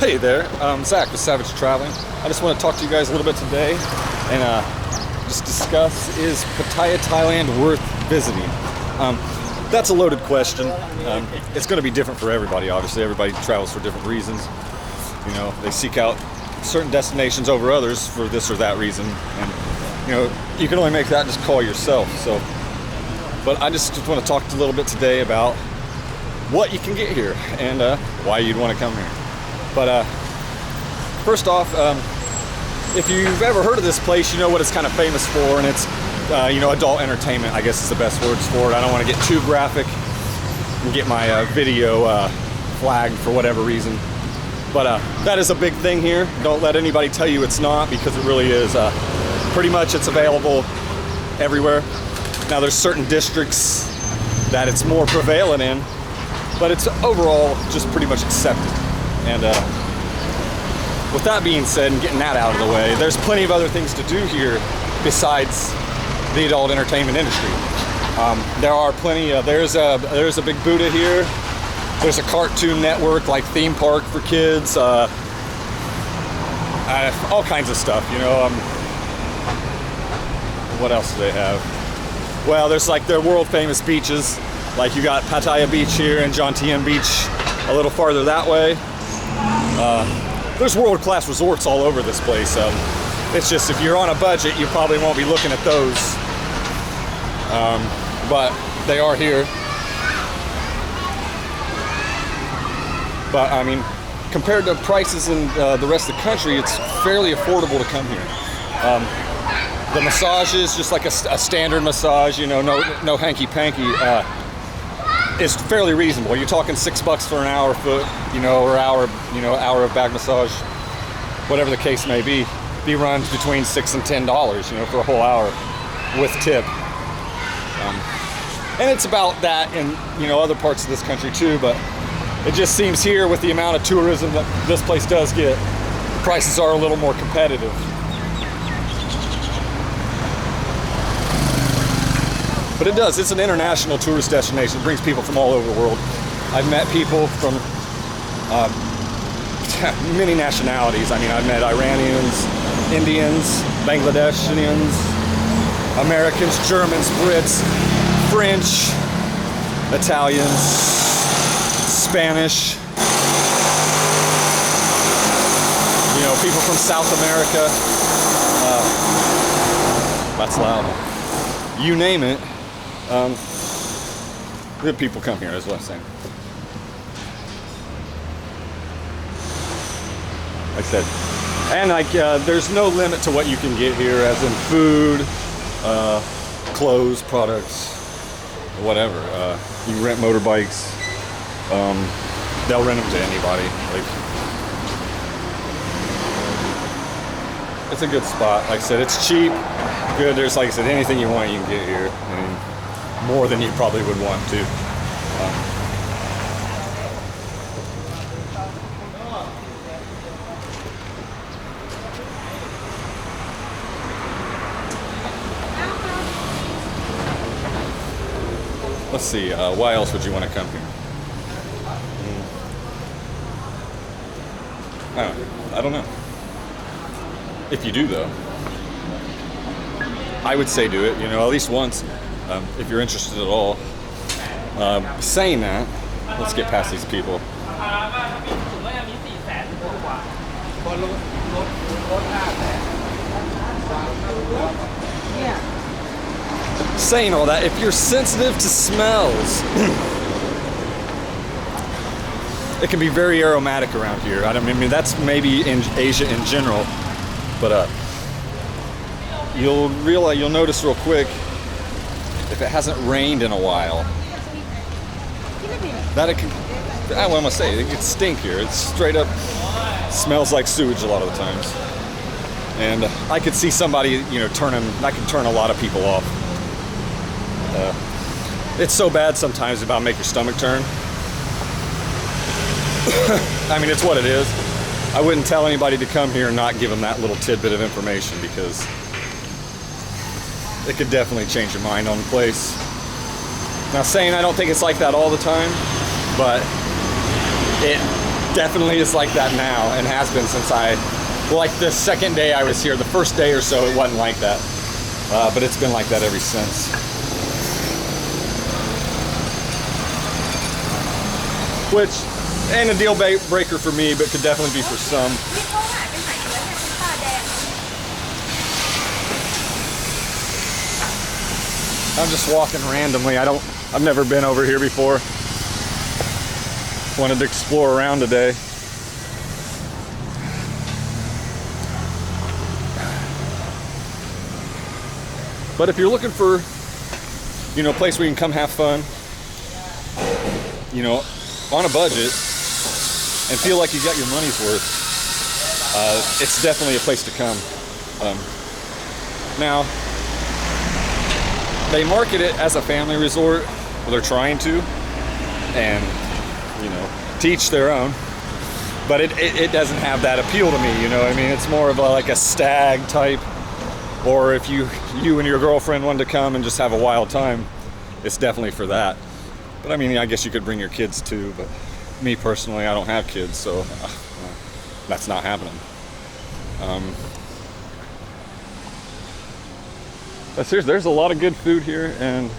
Hey there, Zach with Savage Traveling. I just want to talk to you guys a little bit today and just discuss, is Pattaya, Thailand worth visiting? That's a loaded question. It's going to be different for everybody, obviously. Everybody travels for different reasons. You know, they seek out certain destinations over others for this or that reason. And, you know, you can only make that just call yourself. So, but I just want to talk a little bit today about what you can get here and why you'd want to come here. But first off, if you've ever heard of this place, you know what it's kind of famous for, and it's you know, adult entertainment, I guess is the best words for it. I don't want to get too graphic and get my video flagged for whatever reason. But that is a big thing here. Don't let anybody tell you it's not, because it really is. Pretty much it's available everywhere. Now there's certain districts that it's more prevalent in, but it's overall just pretty much accepted. And with that being said, and getting that out of the way, there's plenty of other things to do here besides the adult entertainment industry. There are plenty of, there's a big Buddha here. There's a Cartoon Network, like theme park for kids. All kinds of stuff, you know. What else do they have? Well, there's like their world famous beaches. Like you got Pattaya Beach here and Jontian Beach a little farther that way. There's world-class resorts all over this place. It's just if you're on a budget, you probably won't be looking at those. But they are here. But I mean, compared to prices in the rest of the country, it's fairly affordable to come here. The massages, just like a standard massage, you know, no hanky-panky, is fairly reasonable. You're talking $6 for an hour foot, you know, or hour of back massage, whatever the case may be. Be runs between $6 and $10, you know, for a whole hour with tip. And it's about that in, you know, other parts of this country too, but it just seems here with the amount of tourism that this place does get, prices are a little more competitive. But it does, it's an international tourist destination. It brings people from all over the world. I've met people from many nationalities. I mean, I've met Iranians, Indians, Bangladeshians, Americans, Germans, Brits, French, Italians, Spanish, you know, people from South America. That's loud. You name it. Good people come here, is what I'm saying. Like I said, and like there's no limit to what you can get here, as in food, clothes, products, whatever. You can rent motorbikes. They'll rent them to anybody. Like, it's a good spot. Like I said, it's cheap, good. There's, like I said, anything you want, you can get here. I mean, more than you probably would want to. Let's see, why else would you want to come here? I don't know. If you do, though, I would say do it, you know, at least once, if you're interested at all. Saying that, let's get past these people. Saying all that, if you're sensitive to smells, it can be very aromatic around here. I mean, that's maybe in Asia in general, but you'll notice real quick if it hasn't rained in a while, that it can, I want to say, it can stink here. It straight up smells like sewage a lot of the times. And I could see somebody, you know, that could turn a lot of people off. It's so bad sometimes about make your stomach turn. I mean, it's what it is. I wouldn't tell anybody to come here and not give them that little tidbit of information, because it could definitely change your mind on the place. Now, saying I don't think it's like that all the time, but definitely is like that now, and has been since like the second day I was here. The first day or so, it wasn't like that, but it's been like that ever since. Which ain't a deal breaker for me, but could definitely be for some. I'm just walking randomly. I've never been over here before. Wanted to explore around today. But if you're looking for, you know, a place where you can come have fun, you know, on a budget, and feel like you got your money's worth, it's definitely a place to come. Now, they market it as a family resort. Well, they're trying to, and you know, teach their own. But it doesn't have that appeal to me. You know what I mean? It's more of like a stag type. Or if you and your girlfriend wanted to come and just have a wild time, it's definitely for that. But I mean, I guess you could bring your kids too. But me personally, I don't have kids, so that's not happening. But seriously, there's a lot of good food here, and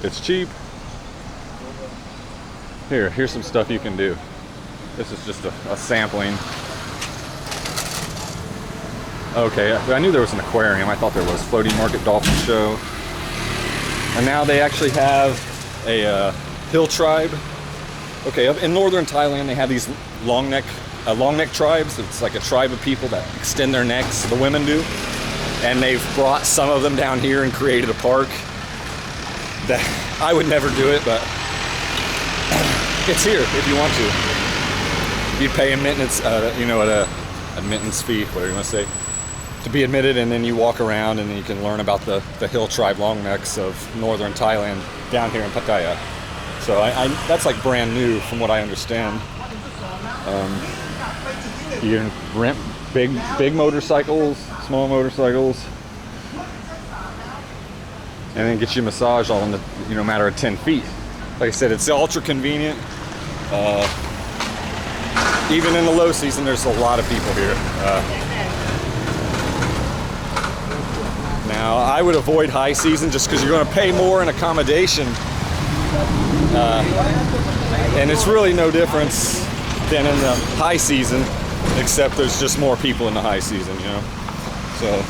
it's cheap. Here's some stuff you can do. This is just a sampling. Okay, I knew there was an aquarium. I thought there was floating market dolphin show. And now they actually have a hill tribe. Okay, up in northern Thailand, they have these long neck tribes. It's like a tribe of people that extend their necks, the women do. And they've brought some of them down here and created a park. That I would never do it, but it's here if you want to. You'd pay a maintenance, you know, a admittance fee, whatever you want to say, to be admitted, and then you walk around and you can learn about the hill tribe longnecks of northern Thailand down here in Pattaya. So that's like brand new from what I understand. You can rent big motorcycles, small motorcycles, and then get you a massage all in the, you know, matter of 10 feet. Like I said, it's ultra convenient. Even in the low season, there's a lot of people here. Now, I would avoid high season just because you're going to pay more in accommodation. And it's really no difference than in the high season, except there's just more people in the high season, you know. So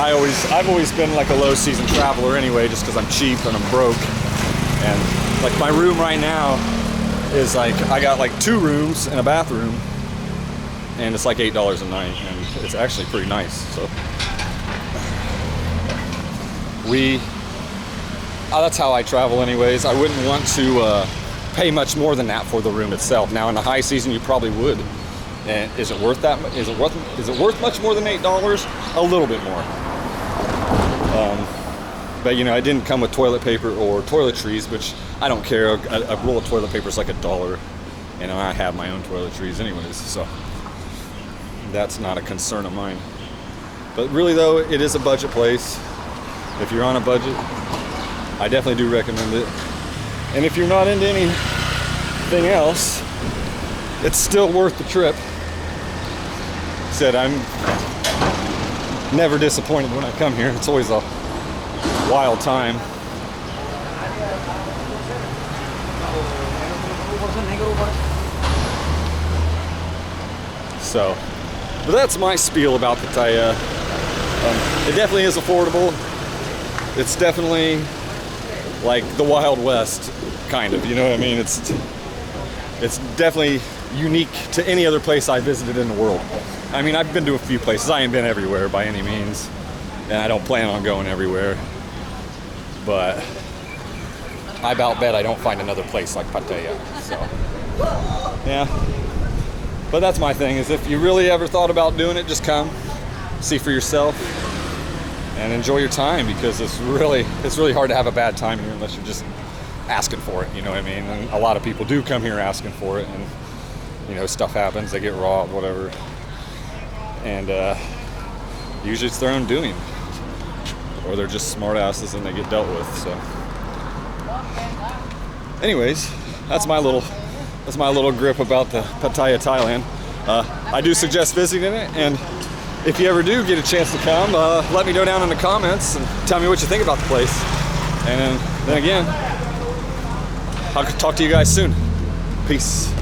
I've always been like a low season traveler anyway, just because I'm cheap and I'm broke. And like my room right now is like, I got like 2 rooms and a bathroom, and it's like $8 a night, and it's actually pretty nice. So that's how I travel anyways. I wouldn't want to pay much more than that for the room itself. Now in the high season you probably would. And is it worth that? Is it worth much more than $8? A little bit more. But you know, I didn't come with toilet paper or toiletries, which I don't care. A roll of toilet paper is like $1, and I have my own toiletries anyways, so that's not a concern of mine. But really though, it is a budget place. If you're on a budget, I definitely do recommend it. And if you're not into anything else, it's still worth the trip. Said I'm never disappointed when I come here. It's always a wild time. So, but that's my spiel about Pattaya. It definitely is affordable. It's definitely like the Wild West, kind of, you know what I mean? It's definitely unique to any other place I visited in the world. I mean, I've been to a few places. I ain't been everywhere by any means, and I don't plan on going everywhere. But I about bet I don't find another place like Pattaya. So, yeah. But that's my thing, is if you really ever thought about doing it, just come, see for yourself, and enjoy your time, because it's really hard to have a bad time here unless you're just asking for it, you know what I mean? And a lot of people do come here asking for it, and you know, stuff happens, they get robbed, whatever. And usually it's their own doing, or they're just smart asses and they get dealt with. So anyways, that's my little that's my little grip about the Pattaya, Thailand. I do suggest visiting it, and if you ever do get a chance to come, let me know down in the comments and tell me what you think about the place. And then again, I'll talk to you guys soon. Peace.